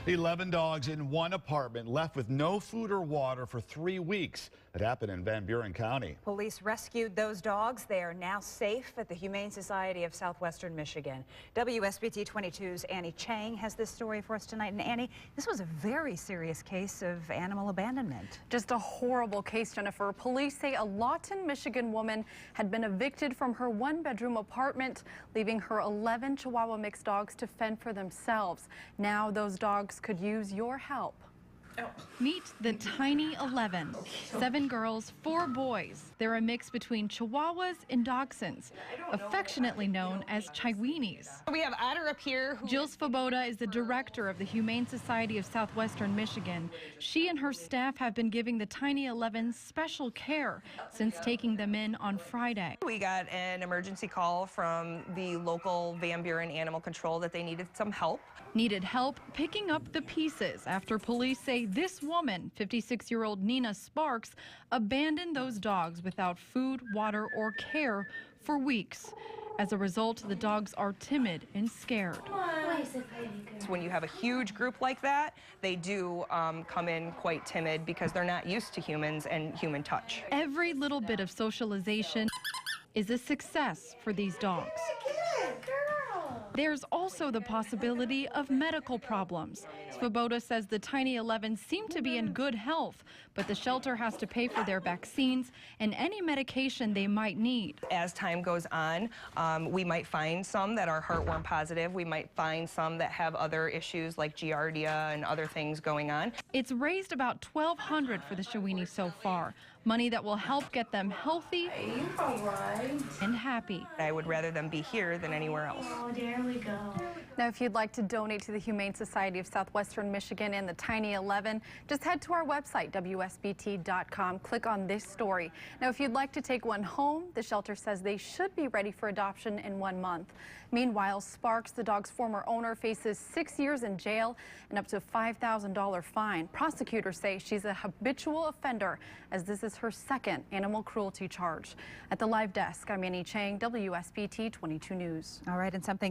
11 dogs in one apartment left with no food or water for 3 weeks. It happened in Van Buren County. Police rescued those dogs. They are now safe at the Humane Society of Southwestern Michigan. WSBT-22's Annie Chang has this story for us tonight. And Annie, this was a very serious case of animal abandonment. Just a horrible case, Jennifer. Police say a Lawton, Michigan woman had been evicted from her one-bedroom apartment, leaving her 11 Chihuahua mixed dogs to fend for themselves. Now those dogs could use your help. Meet the Tiny 11. 7 girls, 4 boys. They're a mix between Chihuahuas and Dachshunds, affectionately known as Chiweenies. We have Otter up here. Jill Svoboda is the director of the Humane Society of Southwestern Michigan. She and her staff have been giving the Tiny 11 special care since taking them in on Friday. We got an emergency call from the local Van Buren Animal Control that they needed some help. Needed help picking up the pieces after police say this woman, 56-year-old Nina Sparks, abandoned those dogs without food, water, or care for weeks. As a result, the dogs are timid and scared. When you have a huge group like that, they do come in quite timid because they're not used to humans and human touch. Every little bit of socialization is a success for these dogs. There's also the possibility of medical problems. Svoboda says the Tiny 11 seem to be in good health, but the shelter has to pay for their vaccines and any medication they might need. As time goes on, we might find some that are heartworm positive. We might find some that have other issues like giardia and other things going on. It's raised about $1,200 for the Chiweenies so far, money that will help get them healthy and happy. I would rather them be here than anywhere else. Oh, there we go. Now, if you'd like to donate to the Humane Society of Southwestern Michigan and the Tiny 11, just head to our website, WSBT.com. Click on this story. Now, if you'd like to take one home, the shelter says they should be ready for adoption in 1 month. Meanwhile, Sparks, the dog's former owner, faces 6 years in jail and up to a $5,000 fine. Prosecutors say she's a habitual offender, as this is her second animal cruelty charge. At the live desk, I'm Annie Chang, WSBT 22 News. All right, and something